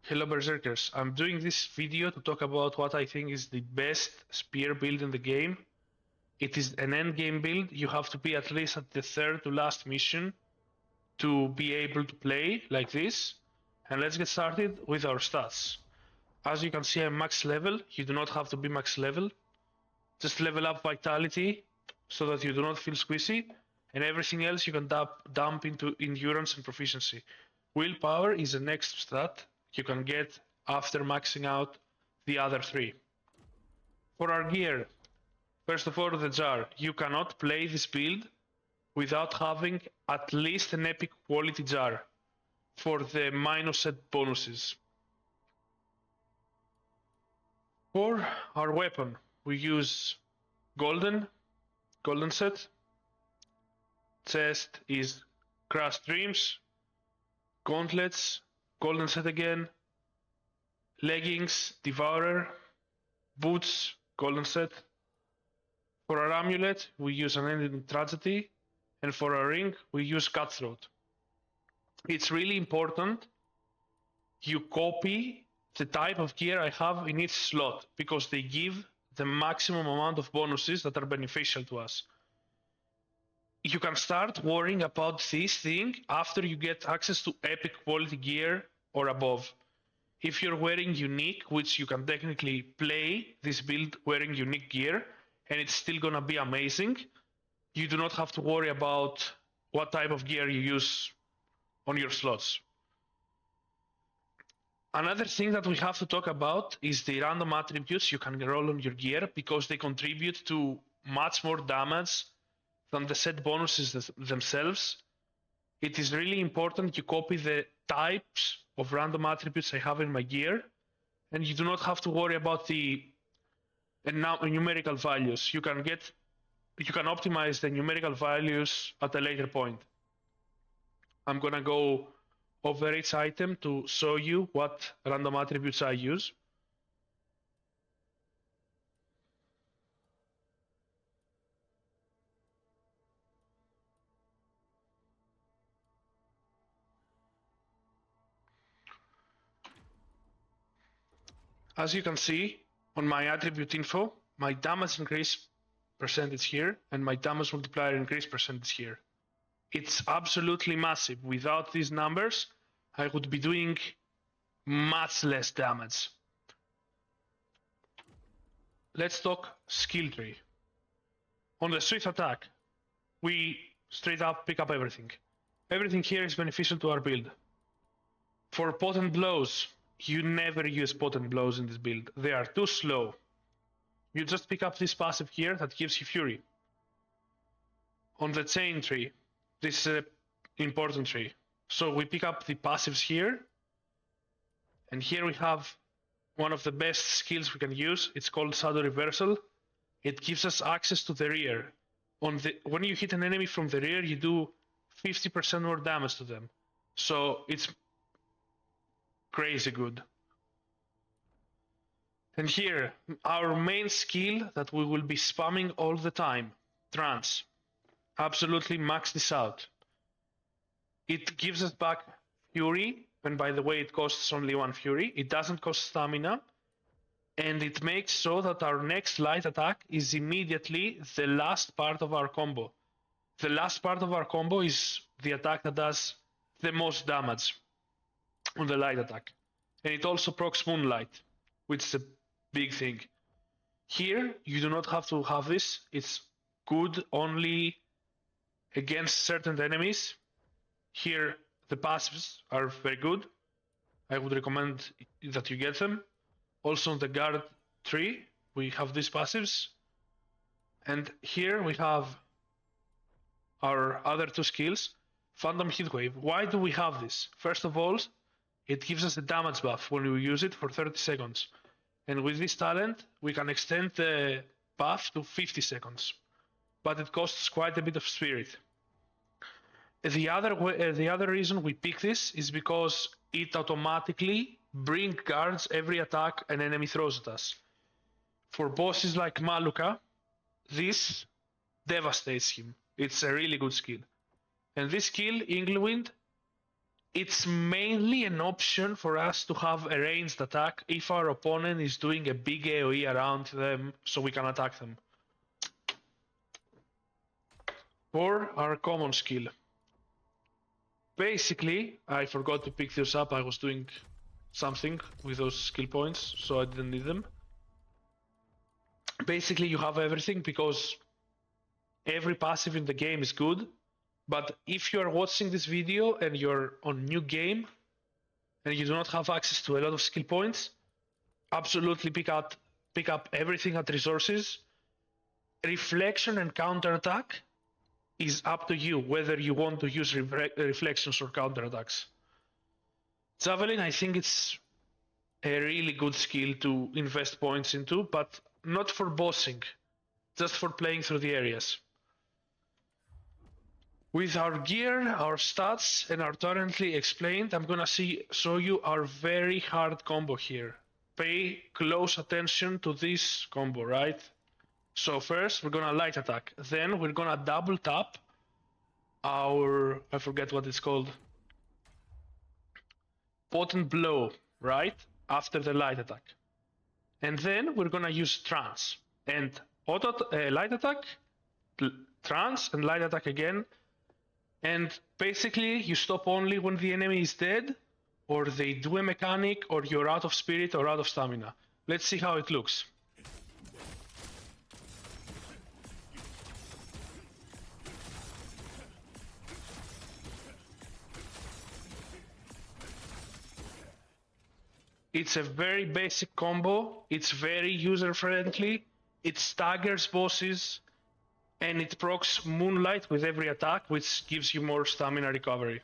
Hello Berserkers, I'm doing this video to talk about what I think is the best spear build in the game. It is an endgame build. You have to be at least at the third to last mission to be able to play like this. And let's get started with our stats. As you can see, I'm max level. You do not have to be max level. Just level up vitality so that you do not feel squishy, and everything else you can dump into endurance and proficiency. Willpower is the next stat you can get after maxing out the other three. For our gear, first of all, the jar. You cannot play this build without having at least an epic quality jar for the minus set bonuses. For our weapon, we use golden set. Chest is crushed dreams. Gauntlets, golden set again. Leggings, devourer. Boots, golden set. For our amulet, we use unending tragedy, and for our ring, we use cutthroat. It's really important you copy the type of gear I have in each slot, because they give the maximum amount of bonuses that are beneficial to us. You can start worrying about this thing after you get access to epic quality gear or above. If you're wearing unique, which you can technically play this build wearing unique gear, and it's still gonna be amazing, you do not have to worry about what type of gear you use on your slots. Another thing that we have to talk about is the random attributes you can roll on your gear, because they contribute to much more damage than the set bonuses themselves. It is really important you copy the types of random attributes I have in my gear, and you do not have to worry about the numerical values. You can optimize the numerical values at a later point. I'm gonna go over each item to show you what random attributes I use. As you can see on my attribute info, my damage increase percentage here and my damage multiplier increase percentage here. It's absolutely massive. Without these numbers, I would be doing much less damage. Let's talk skill tree. On the swift attack, we straight up pick up everything. Everything here is beneficial to our build. For potent blows, you never use potent blows in this build. They are too slow. You just pick up this passive here that gives you fury. On the chain tree, this is an important tree. So we pick up the passives here, and here we have one of the best skills we can use. It's called Shadow Reversal. It gives us access to the rear. When you hit an enemy from the rear, you do 50% more damage to them. So it's crazy good. And here, our main skill that we will be spamming all the time, Trance. Absolutely max this out. It gives us back Fury, and by the way, it costs only 1 Fury. It doesn't cost stamina, and it makes so that our next light attack is immediately the last part of our combo. The last part of our combo is the attack that does the most damage on the light attack. And it also procs Moonlight, which is a big thing. Here, you do not have to have this. It's good only against certain enemies. Here, the passives are very good. I would recommend that you get them. Also on the guard tree, we have these passives. And here we have our other two skills. Phantom Heatwave. Why do we have this? First of all, it gives us a damage buff when we use it for 30 seconds. And with this talent, we can extend the buff to 50 seconds. But it costs quite a bit of spirit. The other reason we pick this is because it automatically brings guards every attack an enemy throws at us. For bosses like Maluka, this devastates him. It's a really good skill. And this skill, Inglewind, It's mainly an option for us to have a ranged attack if our opponent is doing a big AoE around them so we can attack them. For our common skill. Basically, I forgot to pick this up. I was doing something with those skill points, so I didn't need them. Basically, you have everything because every passive in the game is good. But if you are watching this video and you're on new game and you do not have access to a lot of skill points, absolutely pick up everything at resources. Reflection and counterattack is up to you whether you want to use reflections or counterattacks. Javelin, I think it's a really good skill to invest points into, but not for bossing, just for playing through the areas. With our gear, our stats, and our currently explained, I'm gonna show you our very hard combo here. Pay close attention to this combo, right? So first, we're gonna light attack. Then we're gonna double tap our, I forget what it's called, potent blow, right? After the light attack. And then we're gonna use trance. And light attack, trance, and light attack again. And basically, you stop only when the enemy is dead, or they do a mechanic, or you're out of spirit or out of stamina. Let's see how it looks. It's a very basic combo, it's very user-friendly, it staggers bosses, and it procs Moonlight with every attack, which gives you more stamina recovery.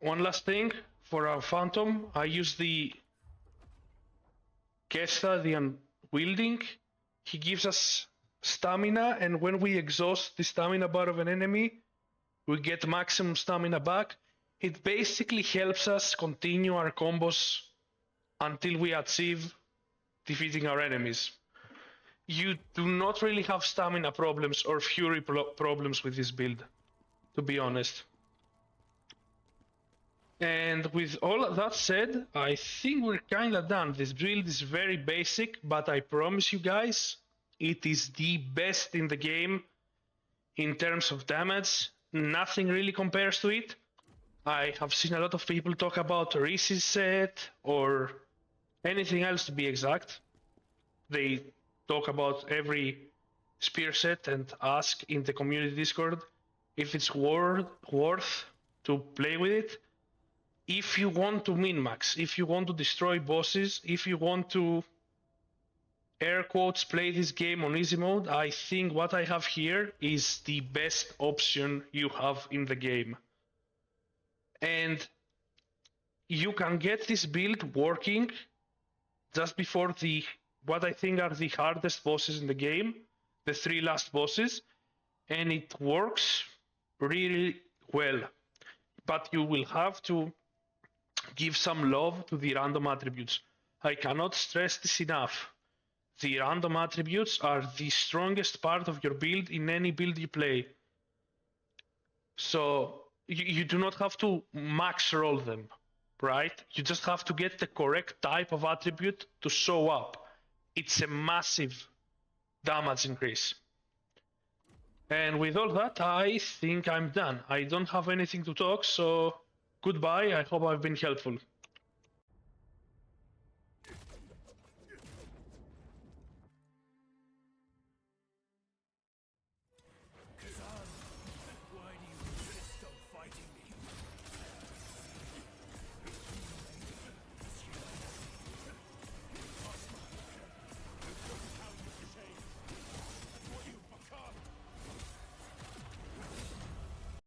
One last thing, for our Phantom, I use the Kesta, the Unwielding. He gives us stamina, and when we exhaust the stamina bar of an enemy, we get maximum stamina back. It basically helps us continue our combos until we achieve defeating our enemies. You do not really have stamina problems or fury problems with this build, to be honest. And with all that said, I think we're kinda done. This build is very basic, but I promise you guys, it is the best in the game in terms of damage. Nothing really compares to it. I have seen a lot of people talk about Reese's set or anything else to be exact. They talk about every spear set and ask in the community Discord if it's worth to play with it. If you want to min-max, if you want to destroy bosses, if you want to air quotes play this game on easy mode, I think what I have here is the best option you have in the game. And you can get this build working just before what I think are the hardest bosses in the game, the 3 last bosses, and it works really well. But you will have to give some love to the random attributes. I cannot stress this enough. The random attributes are the strongest part of your build in any build you play. So you do not have to max roll them, right? You just have to get the correct type of attribute to show up. It's a massive damage increase. And with all that, I think I'm done. I don't have anything to talk, so goodbye. I hope I've been helpful.